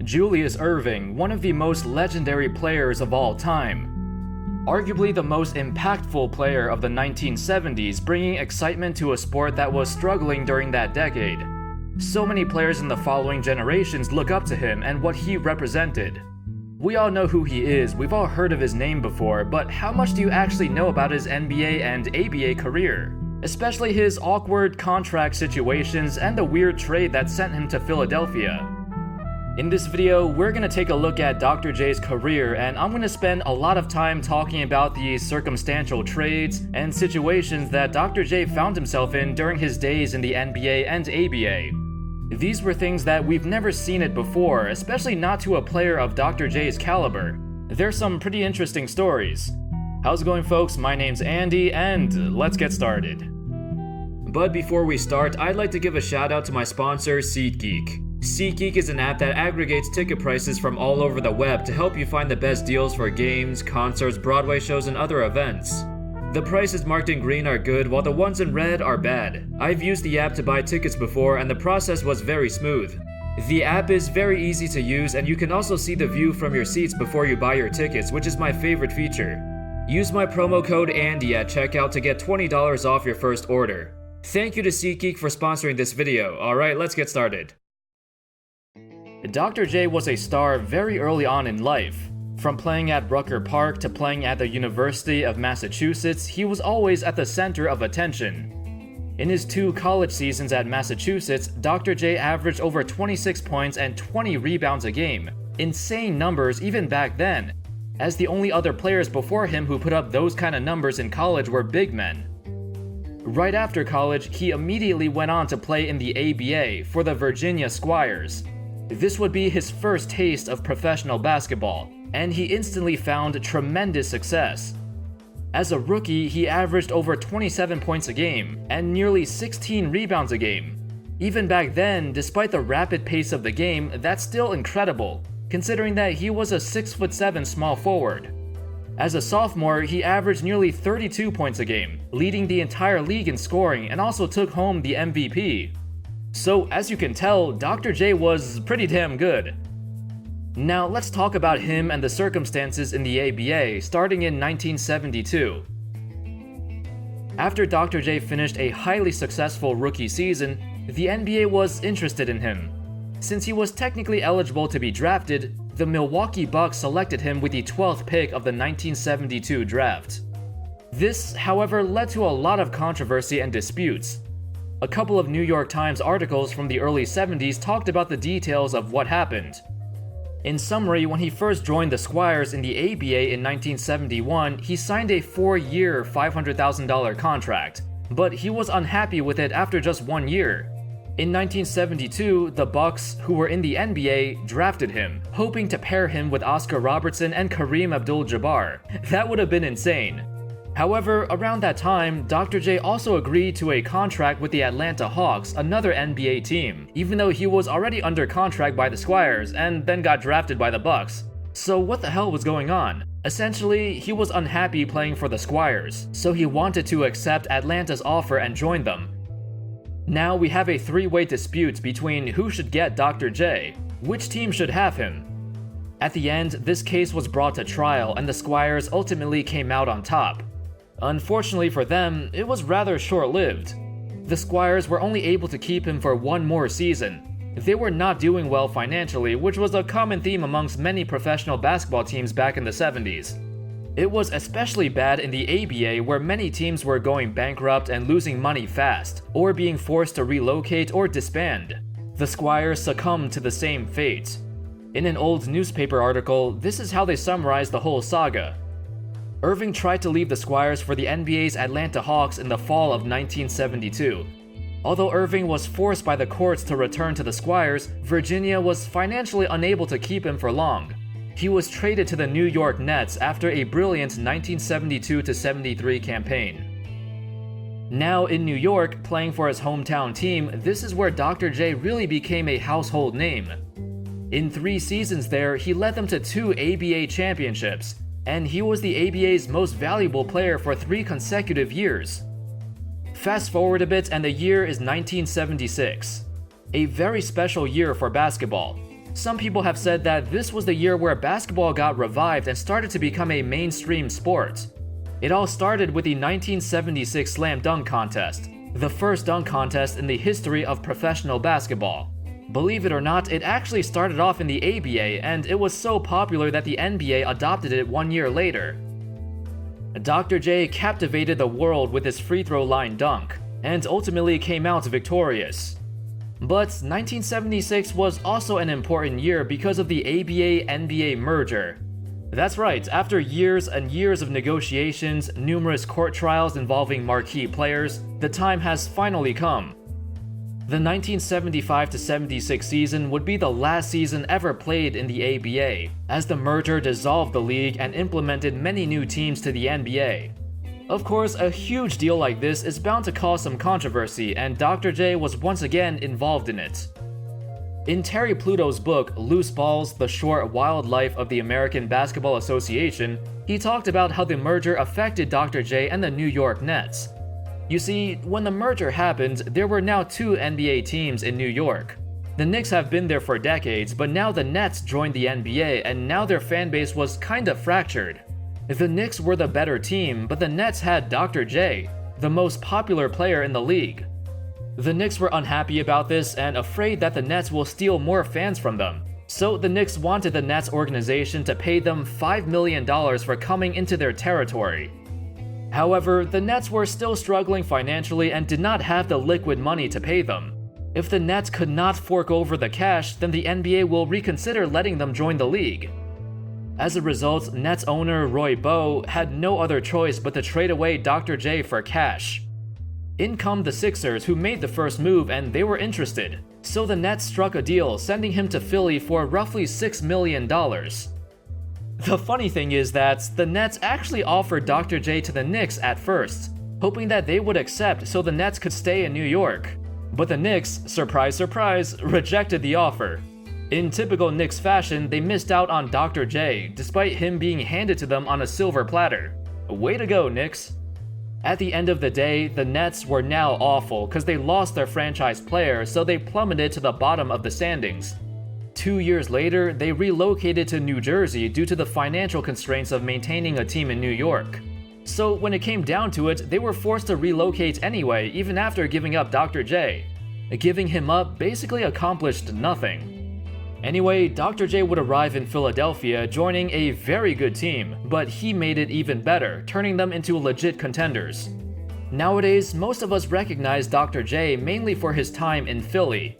Julius Erving, one of the most legendary players of all time. Arguably the most impactful player of the 1970s, bringing excitement to a sport that was struggling during that decade. So many players in the following generations look up to him and what he represented. We all know who he is, we've all heard of his name before, but how much do you actually know about his NBA and ABA career? Especially his awkward contract situations and the weird trade that sent him to Philadelphia. In this video, we're going to take a look at Dr. J's career, and I'm going to spend a lot of time talking about the circumstantial trades and situations that Dr. J found himself in during his days in the NBA and ABA. These were things that we've never seen it before, especially not to a player of Dr. J's caliber. There's some pretty interesting stories. How's it going, folks? My name's Andy, and let's get started. But before we start, I'd like to give a shout out to my sponsor, SeatGeek. SeatGeek is an app that aggregates ticket prices from all over the web to help you find the best deals for games, concerts, Broadway shows, and other events. The prices marked in green are good, while the ones in red are bad. I've used the app to buy tickets before, and the process was very smooth. The app is very easy to use, and you can also see the view from your seats before you buy your tickets, which is my favorite feature. Use my promo code ANDY at checkout to get $20 off your first order. Thank you to SeatGeek for sponsoring this video. Alright, let's get started. Dr. J was a star very early on in life. From playing at Rucker Park to playing at the University of Massachusetts, he was always at the center of attention. In his 2 college seasons at Massachusetts, Dr. J averaged over 26 points and 20 rebounds a game. Insane numbers even back then, as the only other players before him who put up those kind of numbers in college were big men. Right after college, he immediately went on to play in the ABA for the Virginia Squires. This would be his first taste of professional basketball, and he instantly found tremendous success. As a rookie, he averaged over 27 points a game and nearly 16 rebounds a game. Even back then, despite the rapid pace of the game, that's still incredible, considering that he was a 6'7" small forward. As a sophomore, he averaged nearly 32 points a game, leading the entire league in scoring, and also took home the MVP. So, as you can tell, Dr. J was pretty damn good. Now, let's talk about him and the circumstances in the ABA, starting in 1972. After Dr. J finished a highly successful rookie season, the NBA was interested in him. Since he was technically eligible to be drafted, the Milwaukee Bucks selected him with the 12th pick of the 1972 draft. This, however, led to a lot of controversy and disputes. A couple of New York Times articles from the early 70s talked about the details of what happened. In summary, when he first joined the Squires in the ABA in 1971, he signed a 4-year, $500,000 contract, but he was unhappy with it after just 1 year. In 1972, the Bucks, who were in the NBA, drafted him, hoping to pair him with Oscar Robertson and Kareem Abdul-Jabbar. That would have been insane. However, around that time, Dr. J also agreed to a contract with the Atlanta Hawks, another NBA team, even though he was already under contract by the Squires and then got drafted by the Bucks. So what the hell was going on? Essentially, he was unhappy playing for the Squires, so he wanted to accept Atlanta's offer and join them. Now we have a 3-way dispute between who should get Dr. J, which team should have him. At the end, this case was brought to trial and the Squires ultimately came out on top. Unfortunately for them, it was rather short-lived. The Squires were only able to keep him for 1 more season. They were not doing well financially, which was a common theme amongst many professional basketball teams back in the 70s. It was especially bad in the ABA, where many teams were going bankrupt and losing money fast, or being forced to relocate or disband. The Squires succumbed to the same fate. In an old newspaper article, this is how they summarized the whole saga. Erving tried to leave the Squires for the NBA's Atlanta Hawks in the fall of 1972. Although Erving was forced by the courts to return to the Squires, Virginia was financially unable to keep him for long. He was traded to the New York Nets after a brilliant 1972-73 campaign. Now in New York, playing for his hometown team, this is where Dr. J really became a household name. In 3 seasons there, he led them to 2 ABA championships, and he was the ABA's most valuable player for 3 consecutive years. Fast forward a bit and the year is 1976. A very special year for basketball. Some people have said that this was the year where basketball got revived and started to become a mainstream sport. It all started with the 1976 Slam Dunk Contest, the first dunk contest in the history of professional basketball. Believe it or not, it actually started off in the ABA, and it was so popular that the NBA adopted it 1 year later. Dr. J captivated the world with his free throw line dunk, and ultimately came out victorious. But 1976 was also an important year because of the ABA-NBA merger. That's right, after years and years of negotiations, numerous court trials involving marquee players, the time has finally come. The 1975-76 season would be the last season ever played in the ABA, as the merger dissolved the league and implemented many new teams to the NBA. Of course, a huge deal like this is bound to cause some controversy, and Dr. J was once again involved in it. In Terry Pluto's book, Loose Balls: The Short Wild Life of the American Basketball Association, he talked about how the merger affected Dr. J and the New York Nets. You see, when the merger happened, there were now 2 NBA teams in New York. The Knicks have been there for decades, but now the Nets joined the NBA, and now their fan base was kinda fractured. The Knicks were the better team, but the Nets had Dr. J, the most popular player in the league. The Knicks were unhappy about this and afraid that the Nets will steal more fans from them. So the Knicks wanted the Nets organization to pay them $5 million for coming into their territory. However, the Nets were still struggling financially and did not have the liquid money to pay them. If the Nets could not fork over the cash, then the NBA will reconsider letting them join the league. As a result, Nets owner Roy Bowe had no other choice but to trade away Dr. J for cash. In come the Sixers, who made the first move, and they were interested. So the Nets struck a deal, sending him to Philly for roughly $6 million. The funny thing is that the Nets actually offered Dr. J to the Knicks at first, hoping that they would accept so the Nets could stay in New York. But the Knicks, surprise surprise, rejected the offer. In typical Knicks fashion, they missed out on Dr. J, despite him being handed to them on a silver platter. Way to go, Knicks. At the end of the day, the Nets were now awful because they lost their franchise player, so they plummeted to the bottom of the standings. 2 years later, they relocated to New Jersey due to the financial constraints of maintaining a team in New York. So when it came down to it, they were forced to relocate anyway, even after giving up Dr. J. Giving him up basically accomplished nothing. Anyway, Dr. J would arrive in Philadelphia, joining a very good team, but he made it even better, turning them into legit contenders. Nowadays, most of us recognize Dr. J mainly for his time in Philly.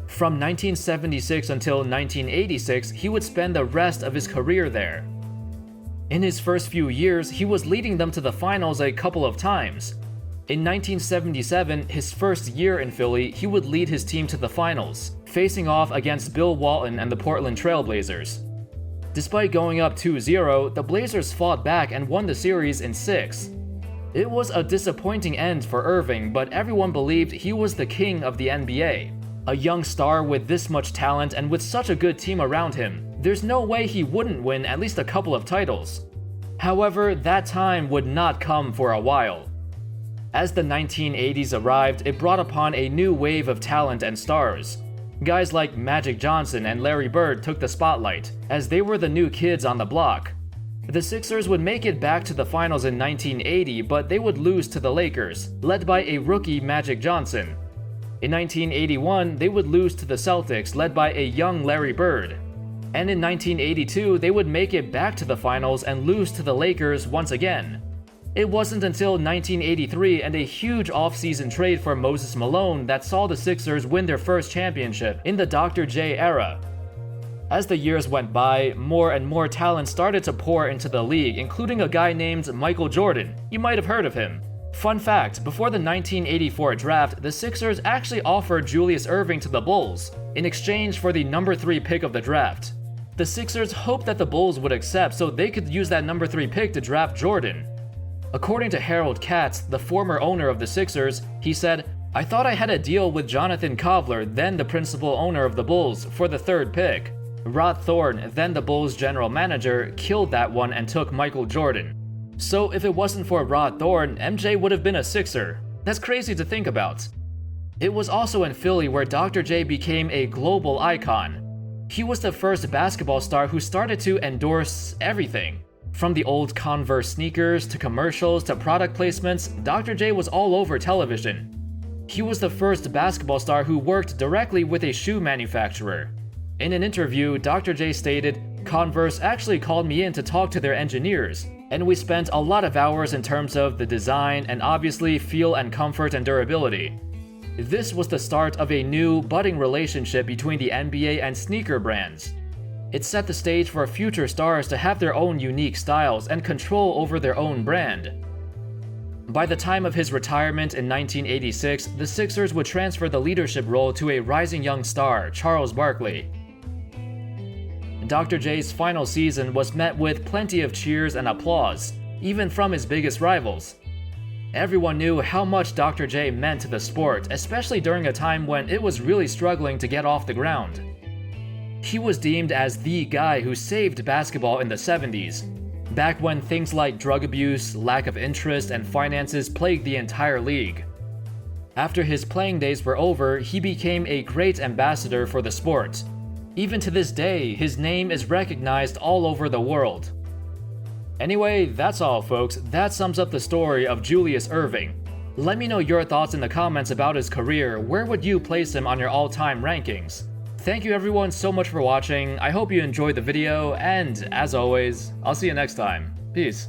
From 1976 until 1986, he would spend the rest of his career there. In his first few years, he was leading them to the finals a couple of times. In 1977, his first year in Philly, he would lead his team to the finals, facing off against Bill Walton and the Portland Trail Blazers. Despite going up 2-0, the Blazers fought back and won the series in 6. It was a disappointing end for Erving, but everyone believed he was the king of the NBA. A young star with this much talent and with such a good team around him, there's no way he wouldn't win at least a couple of titles. However, that time would not come for a while. As the 1980s arrived, it brought upon a new wave of talent and stars. Guys like Magic Johnson and Larry Bird took the spotlight, as they were the new kids on the block. The Sixers would make it back to the finals in 1980, but they would lose to the Lakers, led by a rookie Magic Johnson. In 1981, they would lose to the Celtics, led by a young Larry Bird. And in 1982, they would make it back to the finals and lose to the Lakers once again. It wasn't until 1983 and a huge off-season trade for Moses Malone that saw the Sixers win their first championship in the Dr. J era. As the years went by, more and more talent started to pour into the league, including a guy named Michael Jordan. You might have heard of him. Fun fact, before the 1984 draft, the Sixers actually offered Julius Erving to the Bulls in exchange for the number 3 pick of the draft. The Sixers hoped that the Bulls would accept so they could use that number 3 pick to draft Jordan. According to Harold Katz, the former owner of the Sixers, he said, "I thought I had a deal with Jonathan Kovler, then the principal owner of the Bulls, for the 3rd pick. Rod Thorne, then the Bulls general manager, killed that one and took Michael Jordan. So if it wasn't for Rod Thorne, MJ would have been a Sixer. That's crazy to think about." It was also in Philly where Dr. J became a global icon. He was the first basketball star who started to endorse everything. From the old Converse sneakers to commercials to product placements, Dr. J was all over television. He was the first basketball star who worked directly with a shoe manufacturer. In an interview, Dr. J stated, "Converse actually called me in to talk to their engineers, and we spent a lot of hours in terms of the design and obviously feel and comfort and durability." This was the start of a new, budding relationship between the NBA and sneaker brands. It set the stage for future stars to have their own unique styles and control over their own brand. By the time of his retirement in 1986, the Sixers would transfer the leadership role to a rising young star, Charles Barkley. Dr. J's final season was met with plenty of cheers and applause, even from his biggest rivals. Everyone knew how much Dr. J meant to the sport, especially during a time when it was really struggling to get off the ground. He was deemed as the guy who saved basketball in the 70s, back when things like drug abuse, lack of interest, and finances plagued the entire league. After his playing days were over, he became a great ambassador for the sport. Even to this day, his name is recognized all over the world. Anyway, that's all folks, that sums up the story of Julius Erving. Let me know your thoughts in the comments about his career. Where would you place him on your all-time rankings? Thank you everyone so much for watching, I hope you enjoyed the video, and as always, I'll see you next time. Peace.